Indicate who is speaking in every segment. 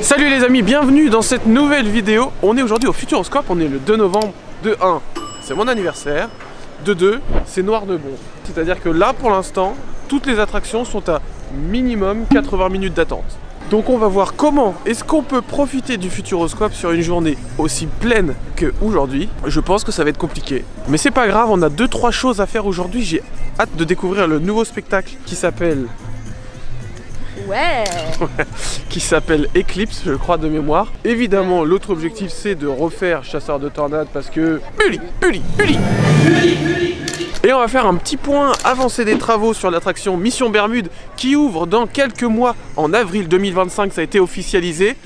Speaker 1: Salut les amis, bienvenue dans cette nouvelle vidéo. On est aujourd'hui au Futuroscope, on est le 2 novembre. De 1, c'est mon anniversaire. De 2, c'est noir de bon. C'est-à-dire que là pour l'instant, toutes les attractions sont à minimum 80 minutes d'attente. Donc on va voir comment est-ce qu'on peut profiter du Futuroscope sur une journée aussi pleine qu'aujourd'hui. Je pense que ça va être compliqué. Mais c'est pas grave, on a 2-3 choses à faire aujourd'hui. J'ai hâte de découvrir le nouveau spectacle qui s'appelle...
Speaker 2: Ouais.
Speaker 1: qui s'appelle Eclipse, je crois de mémoire. Évidemment, l'autre objectif c'est de refaire Chasseur de Tornades parce que... Puli. Et on va faire un petit point avancé des travaux sur l'attraction Mission Bermude qui ouvre dans quelques mois, en avril 2025, ça a été officialisé.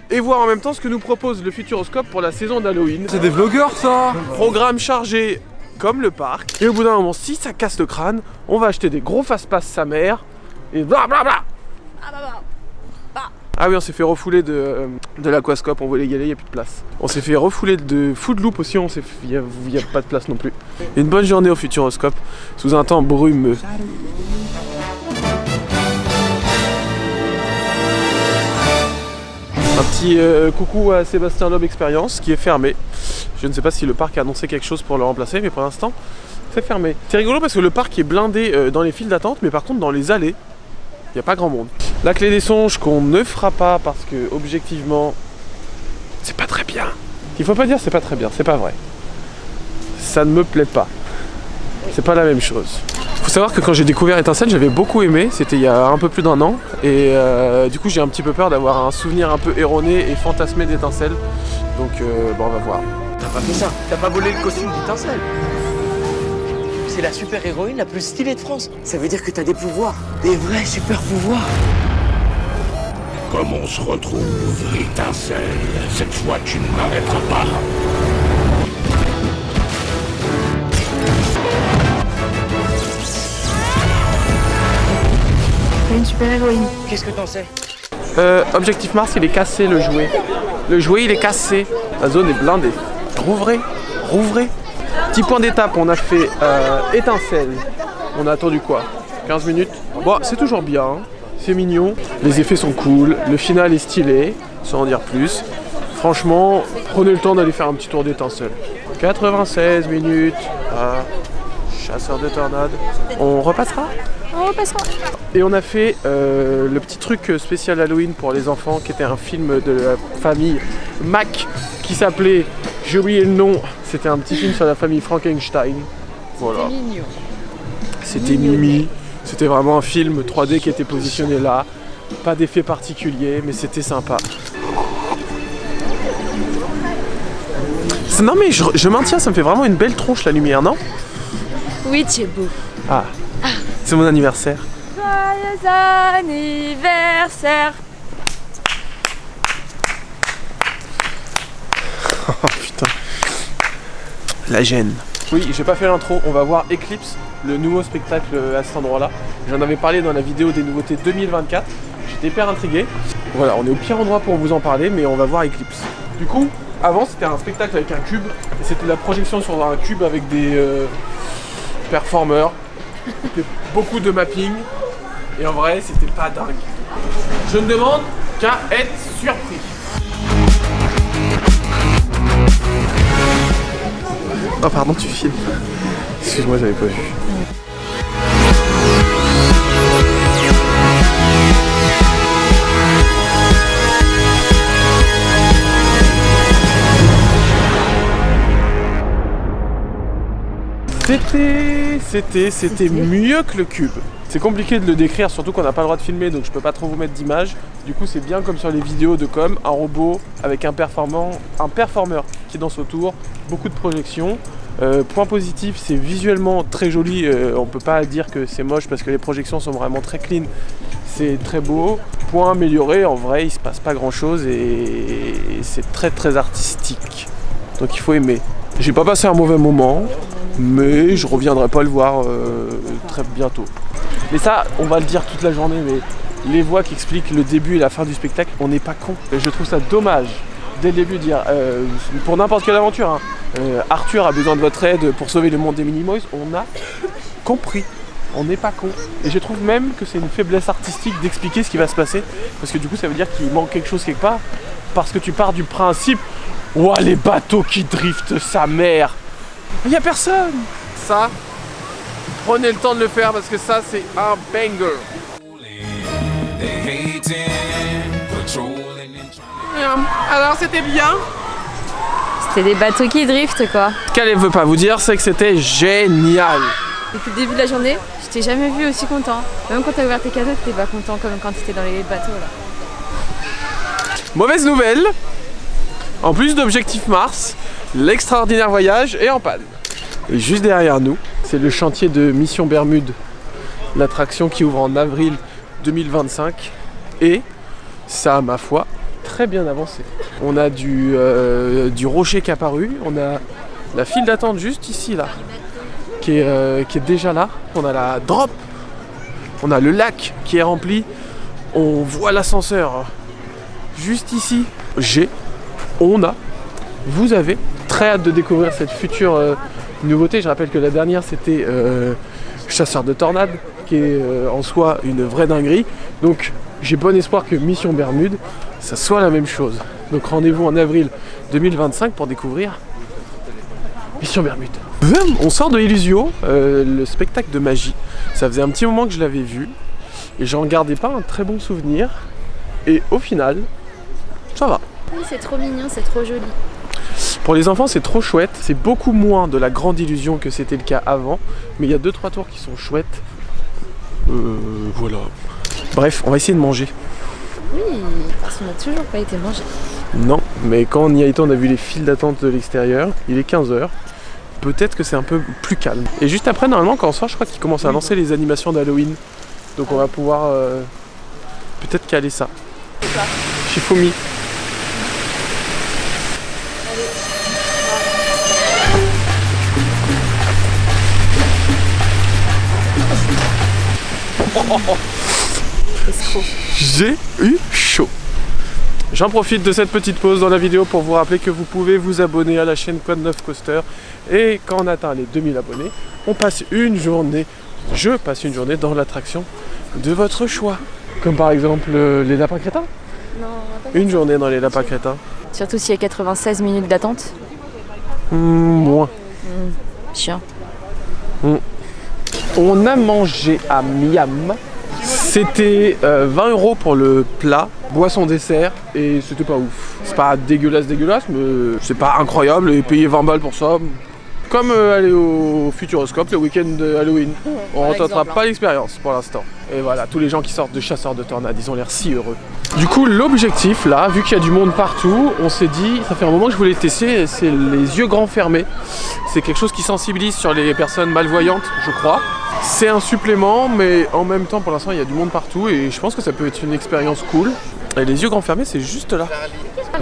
Speaker 1: Et voir en même temps ce que nous propose le Futuroscope pour la saison d'Halloween.
Speaker 3: C'est des vlogueurs ça.
Speaker 1: Programme chargé comme le parc. Et au bout d'un moment, si ça casse le crâne, on va acheter des gros fast-pass sa mère et blablabla. Ah oui, on s'est fait refouler de l'aquascope, on voulait y aller, il n'y a plus de place. On s'est fait refouler de Foodloop aussi, il n'y a pas de place non plus. Une bonne journée au Futuroscope, sous un temps brumeux. Un petit coucou à Sébastien Loeb Experience qui est fermé. Je ne sais pas si le parc a annoncé quelque chose pour le remplacer, mais pour l'instant, c'est fermé. C'est rigolo parce que le parc est blindé dans les files d'attente, mais par contre dans les allées, il n'y a pas grand monde. La clé des songes qu'on ne fera pas parce que objectivement c'est pas très bien. Il faut pas dire c'est pas très bien, c'est pas vrai. Ça ne me plaît pas. C'est pas la même chose. Faut savoir que quand j'ai découvert Étincelle, j'avais beaucoup aimé, c'était il y a un peu plus d'un an. Et du coup j'ai un petit peu peur d'avoir un souvenir un peu erroné et fantasmé d'Étincelle. Donc bon, on va voir.
Speaker 4: T'as pas fait ça, t'as pas volé le costume d'Étincelle. C'est la super-héroïne la plus stylée de France. Ça veut dire que t'as des pouvoirs, des vrais super-pouvoirs.
Speaker 5: Comme on se retrouve, Étincelle, cette fois tu ne m'arrêteras pas.
Speaker 2: T'es une super héroïne.
Speaker 4: Qu'est-ce que t'en sais?
Speaker 1: Objectif Mars, il est cassé le jouet. Le jouet il est cassé. La zone est blindée. Rouvrez. Petit point d'étape, on a fait Étincelle. On a attendu quoi? 15 minutes. Bon, c'est toujours bien, hein. C'est mignon. Les effets sont cool. Le final est stylé, sans en dire plus. Franchement, prenez le temps d'aller faire un petit tour d'Étincelle. 96 minutes. Chasseur de tornades. On repassera?
Speaker 2: On repassera.
Speaker 1: Et on a fait le petit truc spécial Halloween pour les enfants qui était un film de la famille Mac qui s'appelait, j'ai oublié le nom, c'était un petit film sur la famille Frankenstein. Voilà.
Speaker 2: C'est mignon.
Speaker 1: C'était Mimi. C'était vraiment un film 3D qui était positionné là. Pas d'effet particulier, mais c'était sympa. Non mais je maintiens, ça me fait vraiment une belle tronche la lumière, non?
Speaker 2: Oui, tu es beau.
Speaker 1: Ah, c'est mon anniversaire.
Speaker 2: Joyeux anniversaire.
Speaker 1: Oh putain. La gêne. Oui, j'ai pas fait l'intro, on va voir Eclipse, le nouveau spectacle à cet endroit-là. J'en avais parlé dans la vidéo des nouveautés 2024. J'étais hyper intrigué. Voilà, on est au pire endroit pour vous en parler, mais on va voir Eclipse. Du coup, avant c'était un spectacle avec un cube, et c'était la projection sur un cube avec des performeurs. C'était beaucoup de mapping, et en vrai c'était pas dingue. Je ne demande qu'à être surpris. Oh pardon, tu filmes. Excuse-moi, j'avais pas vu. C'était mieux que le cube. C'est compliqué de le décrire, surtout qu'on n'a pas le droit de filmer, donc je peux pas trop vous mettre d'image. Du coup, c'est bien comme sur les vidéos de com, un robot avec un performeur qui danse autour, beaucoup de projections. Point positif, c'est visuellement très joli. On peut pas dire que c'est moche parce que les projections sont vraiment très clean. C'est très beau. Point amélioré, en vrai, il se passe pas grand chose et c'est très artistique. Donc il faut aimer. J'ai pas passé un mauvais moment, mais je reviendrai pas le voir très bientôt. Mais ça, on va le dire toute la journée, mais les voix qui expliquent le début et la fin du spectacle, on n'est pas con. Je trouve ça dommage dès le début de dire, pour n'importe quelle aventure, hein, Arthur a besoin de votre aide pour sauver le monde des Minimoys, on a compris. On n'est pas con. Et je trouve même que c'est une faiblesse artistique d'expliquer ce qui va se passer. Parce que du coup, ça veut dire qu'il manque quelque chose quelque part. Parce que tu pars du principe, ouah, les bateaux qui driftent, sa mère. Il n'y a personne. Ça, prenez le temps de le faire parce que ça, c'est un banger. Alors, c'était bien.
Speaker 2: C'était des bateaux qui driftent quoi.
Speaker 1: Ce qu'elle ne veut pas vous dire, c'est que c'était génial.
Speaker 2: Depuis le début de la journée, je t'ai jamais vu aussi content. Même quand t'as ouvert tes cadeaux, t'étais pas content comme quand t'étais dans les bateaux là.
Speaker 1: Mauvaise nouvelle. En plus d'Objectif Mars, l'extraordinaire voyage est en panne. Et juste derrière nous, c'est le chantier de Mission Bermude, l'attraction qui ouvre en avril 2025. Et ça a, ma foi, très bien avancé. On a du rocher qui est apparu, on a la file d'attente juste ici là, qui est déjà là. On a la drop, on a le lac qui est rempli, on voit l'ascenseur juste ici. Vous avez très hâte de découvrir cette future nouveauté. Je rappelle que la dernière c'était Chasseur de tornades, qui est en soi une vraie dinguerie. Donc j'ai bon espoir que Mission Bermude, ça soit la même chose. Donc rendez-vous en avril 2025 pour découvrir Mission Bermude. On sort de Illusio, le spectacle de magie. Ça faisait un petit moment que je l'avais vu et j'en gardais pas un très bon souvenir. Et au final, ça va.
Speaker 2: Oui, c'est trop mignon, c'est trop joli.
Speaker 1: Pour les enfants, c'est trop chouette. C'est beaucoup moins de la grande illusion que c'était le cas avant. Mais il y a 2-3 tours qui sont chouettes. Voilà. Bref, on va essayer de manger.
Speaker 2: Oui, parce qu'on n'a toujours pas été mangé.
Speaker 1: Non, mais quand on y a été, on a vu les files d'attente de l'extérieur. Il est 15h. Peut-être que c'est un peu plus calme. Et juste après, normalement, quand on sort, je crois qu'ils commencent à lancer les animations d'Halloween. Donc on va pouvoir peut-être caler ça. Shifumi. J'ai eu chaud. J'en profite de cette petite pause dans la vidéo pour vous rappeler que vous pouvez vous abonner à la chaîne Quad 9 Coaster. Et quand on atteint les 2000 abonnés, je passe une journée dans l'attraction de votre choix. Comme par exemple les lapins crétins.
Speaker 2: Non,
Speaker 1: Une journée dans les lapins crétins.
Speaker 2: surtout s'il y a 96 minutes d'attente.
Speaker 1: Moins.
Speaker 2: Chiant.
Speaker 1: On a mangé à Miam. C'était 20 € pour le plat, boisson dessert, et c'était pas ouf. C'est pas dégueulasse, mais c'est pas incroyable, et payer 20 balles pour ça, comme aller au Futuroscope le week-end de Halloween. On ne tentera pas l'expérience pour l'instant. Et voilà, tous les gens qui sortent de Chasseurs de tornades, ils ont l'air si heureux. Du coup, l'objectif là, vu qu'il y a du monde partout, on s'est dit, ça fait un moment que je voulais tester, c'est les yeux grands fermés. C'est quelque chose qui sensibilise sur les personnes malvoyantes, je crois. C'est un supplément, mais en même temps, pour l'instant, il y a du monde partout et je pense que ça peut être une expérience cool. Et les yeux grands fermés, c'est juste là,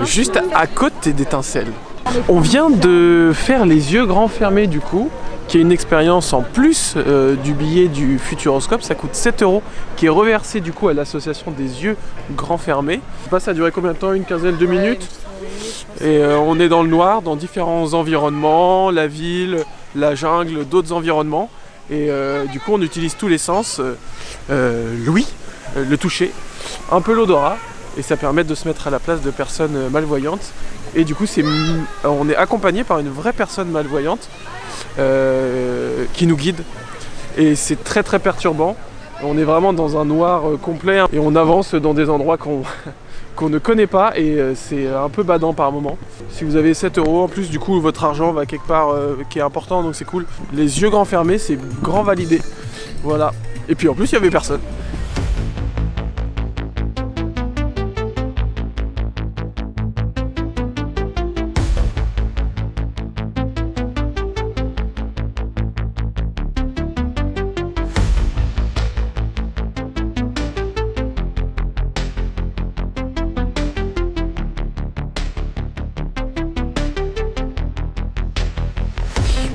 Speaker 1: juste à côté d'Étincelle. On vient de faire les yeux grands fermés du coup, qui est une expérience en plus du billet du Futuroscope. Ça coûte 7 €, qui est reversé du coup à l'association des yeux grands fermés. Je sais pas, ça a duré combien de temps? Une quinzaine de minutes. Et on est dans le noir, dans différents environnements, la ville, la jungle, d'autres environnements. Et du coup on utilise tous les sens, l'ouïe, le toucher, un peu l'odorat, et ça permet de se mettre à la place de personnes malvoyantes. Et du coup on est accompagné par une vraie personne malvoyante qui nous guide. Et c'est très très perturbant. On est vraiment dans un noir complet et on avance dans des endroits qu'on ne connaît pas et c'est un peu badant par moment. Si vous avez 7 € en plus, du coup votre argent va quelque part qui est important, donc c'est cool. Les yeux grands fermés, c'est grand validé. Voilà. Et puis en plus il y avait personne.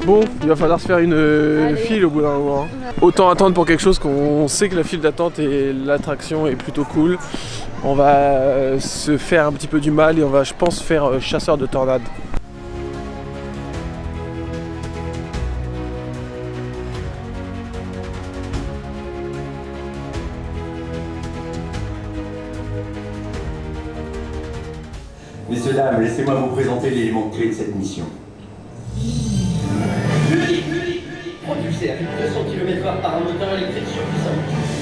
Speaker 1: Bon, il va falloir se faire une file au bout d'un moment. Autant attendre pour quelque chose qu'on sait que la file d'attente et l'attraction est plutôt cool. On va se faire un petit peu du mal et on va, je pense, faire Chasseur de tornades.
Speaker 3: Messieurs, dames, laissez-moi vous présenter l'élément clé de cette mission.
Speaker 6: Propulsé à plus de 200 km/h par un moteur électrique surpuissant,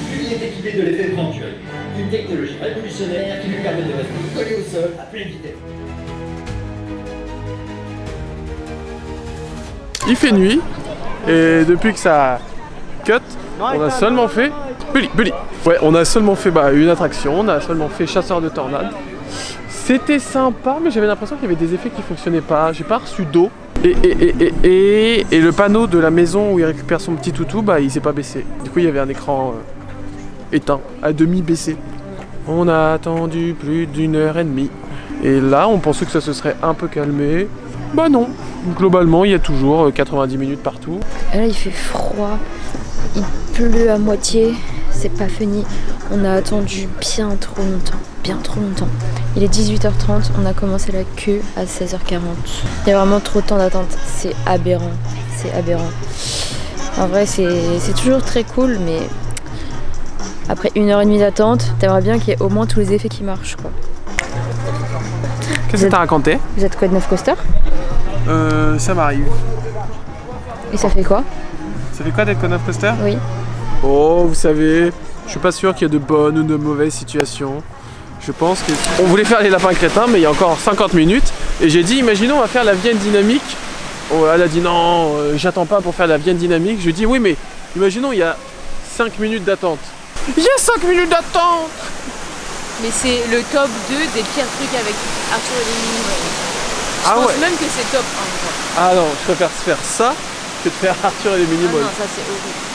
Speaker 6: Sully est équipé de l'effet Venturi, une technologie révolutionnaire qui lui permet de rester collé au sol à pleine vitesse.
Speaker 1: Il fait nuit, et depuis que ça cut, on a seulement fait... Bully. Ouais, on a seulement fait une attraction, on a seulement fait chasseur de tornades. C'était sympa, mais j'avais l'impression qu'il y avait des effets qui fonctionnaient pas. J'ai pas reçu d'eau. Et le panneau de la maison où il récupère son petit toutou, il s'est pas baissé. Du coup, il y avait un écran éteint, à demi baissé. On a attendu plus d'1h30. Et là, on pensait que ça se serait un peu calmé. Bah non. Globalement, il y a toujours 90 minutes partout.
Speaker 2: Et là, il fait froid. Il pleut à moitié. C'est pas funny. On a attendu bien trop longtemps. Il est 18h30, on a commencé la queue à 16h40. Il y a vraiment trop de temps d'attente, c'est aberrant. En vrai, c'est toujours très cool, mais après 1h30 d'attente, t'aimerais bien qu'il y ait au moins tous les effets qui marchent, quoi.
Speaker 1: Qu'est-ce que t'as raconté?
Speaker 2: Vous êtes quoi de 9 coaster?
Speaker 1: Ça m'arrive.
Speaker 2: Et ça fait quoi?
Speaker 1: Ça fait quoi d'être Code of Coaster?
Speaker 2: Oui.
Speaker 1: Oh, vous savez, je suis pas sûr qu'il y ait de bonnes ou de mauvaises situations. Je pense que... On voulait faire les lapins crétins, mais il y a encore 50 minutes. Et j'ai dit, imaginons, on va faire la Vienne dynamique. Oh, elle a dit non, j'attends pas pour faire la Vienne dynamique. Je lui ai dit, oui, mais imaginons, il y a 5 minutes d'attente. Il y a 5 minutes d'attente!
Speaker 2: Mais c'est le top 2 des pires trucs avec Arthur et les Minimoys. Je pense même que c'est top 1.
Speaker 1: Ah non, je préfère faire ça que de faire Arthur et les Minimoys.
Speaker 2: Ah non, ça c'est horrible.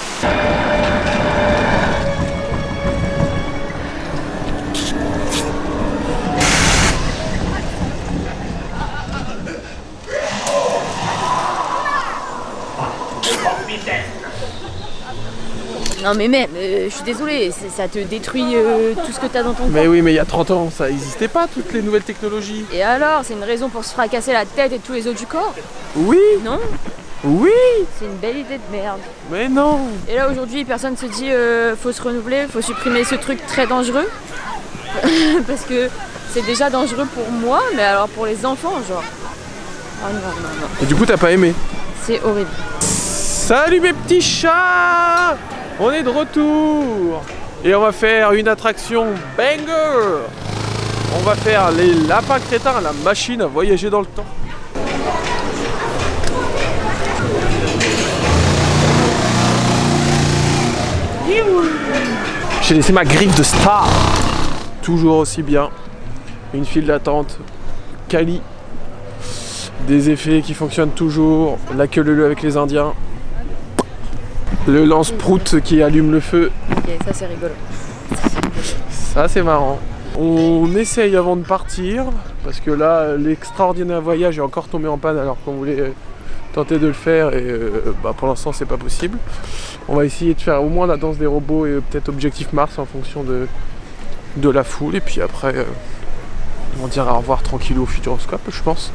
Speaker 2: Non mais même, je suis désolée, ça te détruit tout ce que t'as dans ton corps.
Speaker 1: Mais oui, mais il y a 30 ans, ça n'existait pas, toutes les nouvelles technologies.
Speaker 2: Et alors, c'est une raison pour se fracasser la tête et tous les os du corps?
Speaker 1: Oui.
Speaker 2: Non?
Speaker 1: Oui.
Speaker 2: C'est une belle idée de merde.
Speaker 1: Mais non.
Speaker 2: Et là aujourd'hui, personne se dit faut se renouveler, faut supprimer ce truc très dangereux. Parce que c'est déjà dangereux pour moi, mais alors pour les enfants, genre. Oh non.
Speaker 1: Et du coup, t'as pas aimé?
Speaker 2: C'est horrible.
Speaker 1: Salut mes petits chats! On est de retour! Et on va faire une attraction banger! On va faire les lapins crétins, la machine à voyager dans le temps. J'ai laissé ma griffe de star! Toujours aussi bien. Une file d'attente quali. Des effets qui fonctionnent toujours. La queue leu avec les Indiens. Le lance-prout qui allume le feu.
Speaker 2: Ok, ça c'est rigolo.
Speaker 1: Ça c'est marrant. On essaye avant de partir, parce que là, l'extraordinaire voyage est encore tombé en panne alors qu'on voulait tenter de le faire et pour l'instant c'est pas possible. On va essayer de faire au moins la danse des robots et peut-être Objectif Mars en fonction de la foule. Et puis après, on dira au revoir tranquille au Futuroscope, je pense.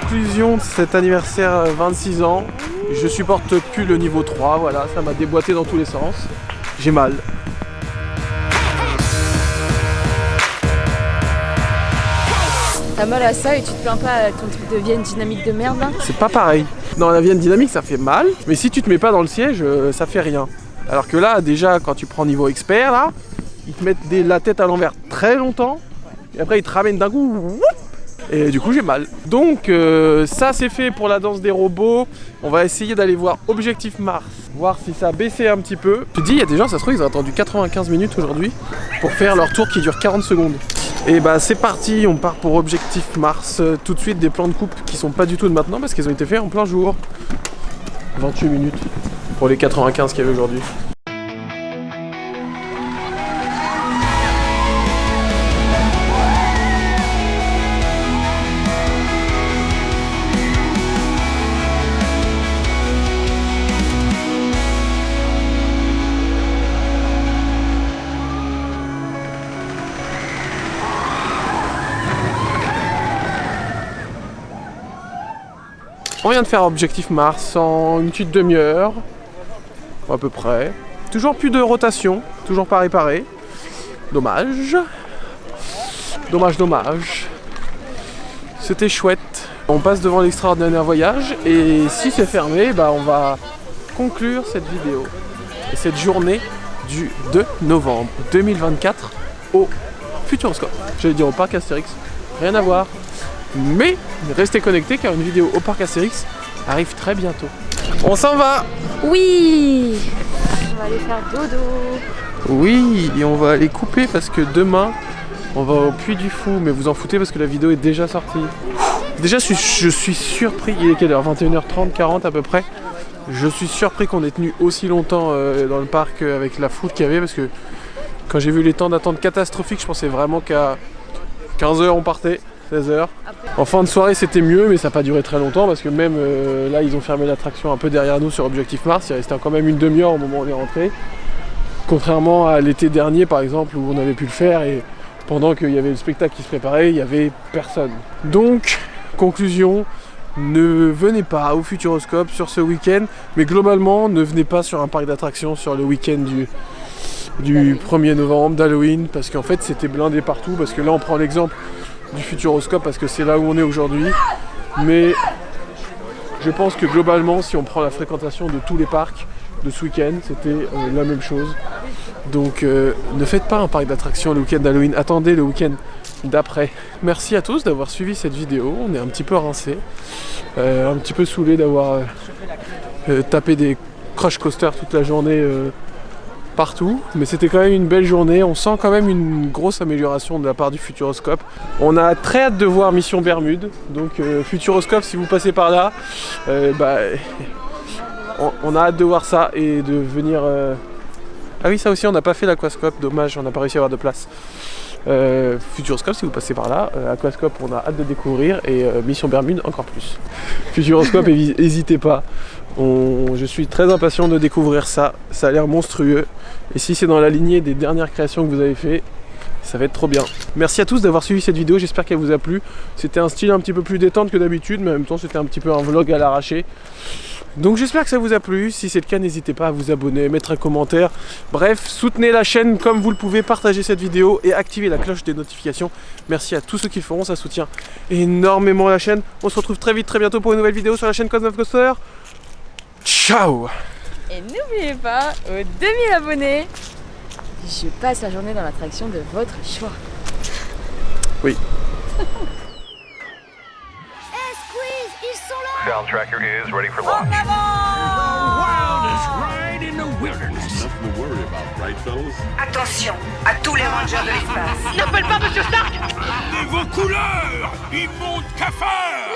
Speaker 1: Conclusion de cet anniversaire 26 ans, je supporte plus le niveau 3, voilà, ça m'a déboîté dans tous les sens, j'ai mal.
Speaker 2: T'as mal à ça et tu te plains pas à ton truc de Vienne dynamique de merde là?
Speaker 1: C'est pas pareil. Dans la Vienne dynamique ça fait mal, mais si tu te mets pas dans le siège, ça fait rien. Alors que là, déjà, quand tu prends niveau expert, là, ils te mettent la tête à l'envers très longtemps, et après ils te ramènent d'un coup. Et du coup j'ai mal. Donc ça c'est fait pour la danse des robots. On va essayer d'aller voir Objectif Mars, voir si ça a baissé un petit peu. Je te dis, il y a des gens, ça se trouve, ils ont attendu 95 minutes aujourd'hui pour faire leur tour qui dure 40 secondes. Et bah c'est parti, on part pour Objectif Mars. Tout de suite des plans de coupe qui sont pas du tout de maintenant parce qu'ils ont été faits en plein jour. 28 minutes pour les 95 qu'il y avait aujourd'hui. On vient de faire Objectif Mars en une petite demi-heure, à peu près. Toujours plus de rotation, toujours pas réparé. Dommage. Dommage. C'était chouette. On passe devant l'extraordinaire voyage et si c'est fermé, bah on va conclure cette vidéo. Et cette journée du 2 novembre 2024 au Futuroscope. J'allais dire au parc Astérix, rien à voir. Mais restez connectés car une vidéo au parc Astérix arrive très bientôt. On s'en va!
Speaker 2: Oui! On va aller faire dodo.
Speaker 1: Oui, et on va aller couper parce que demain on va au Puy du Fou, mais vous en foutez parce que la vidéo est déjà sortie. Déjà je suis surpris, il est quelle heure? 21h30, 40 à peu près. Je suis surpris qu'on ait tenu aussi longtemps dans le parc avec la foule qu'il y avait parce que quand j'ai vu les temps d'attente catastrophiques, je pensais vraiment qu'à 15h on partait, 16h. En fin de soirée c'était mieux mais ça n'a pas duré très longtemps parce que même là ils ont fermé l'attraction un peu derrière nous sur Objectif Mars, il restait quand même une demi-heure au moment où on est rentré. Contrairement à l'été dernier par exemple où on avait pu le faire et pendant qu'il y avait le spectacle qui se préparait, il n'y avait personne. Donc, conclusion, ne venez pas au Futuroscope sur ce week-end, mais globalement, ne venez pas sur un parc d'attractions sur le week-end du 1er novembre, d'Halloween, parce qu'en fait, c'était blindé partout, parce que là, on prend l'exemple du Futuroscope, parce que c'est là où on est aujourd'hui, mais je pense que globalement, si on prend la fréquentation de tous les parcs de ce week-end, c'était la même chose. Donc ne faites pas un parc d'attractions le week-end d'Halloween, attendez le week-end d'après. Merci à tous d'avoir suivi cette vidéo, on est un petit peu rincés, un petit peu saoulés d'avoir tapé des crush coasters toute la journée partout, mais c'était quand même une belle journée, on sent quand même une grosse amélioration de la part du Futuroscope. On a très hâte de voir Mission Bermude, donc Futuroscope si vous passez par là, on a hâte de voir ça et de venir... Ah oui, ça aussi, on n'a pas fait l'Aquascope, dommage, on n'a pas réussi à avoir de place. Futuroscope, si vous passez par là, Aquascope, on a hâte de découvrir, et Mission Bermude, encore plus. Futuroscope, n'hésitez pas, je suis très impatient de découvrir ça, ça a l'air monstrueux, et si c'est dans la lignée des dernières créations que vous avez fait, ça va être trop bien. Merci à tous d'avoir suivi cette vidéo, j'espère qu'elle vous a plu. C'était un style un petit peu plus détente que d'habitude, mais en même temps c'était un petit peu un vlog à l'arraché. Donc j'espère que ça vous a plu, si c'est le cas n'hésitez pas à vous abonner, mettre un commentaire. Bref, soutenez la chaîne comme vous le pouvez, partagez cette vidéo et activez la cloche des notifications. Merci à tous ceux qui le feront, ça soutient énormément la chaîne. On se retrouve très vite, très bientôt pour une nouvelle vidéo sur la chaîne Cosmos Coaster. Ciao!
Speaker 2: Et n'oubliez pas, aux 2000 abonnés, je passe la journée dans l'attraction de votre choix.
Speaker 1: Oui.
Speaker 7: Sound tracker is ready for launch.
Speaker 5: Wildest ride in the wilderness. Nothing to worry about, right, fellas?
Speaker 8: Attention à tous les rangers de l'espace.
Speaker 7: N'appelle pas Monsieur Stark! Regardez vos couleurs! Immonde cafard!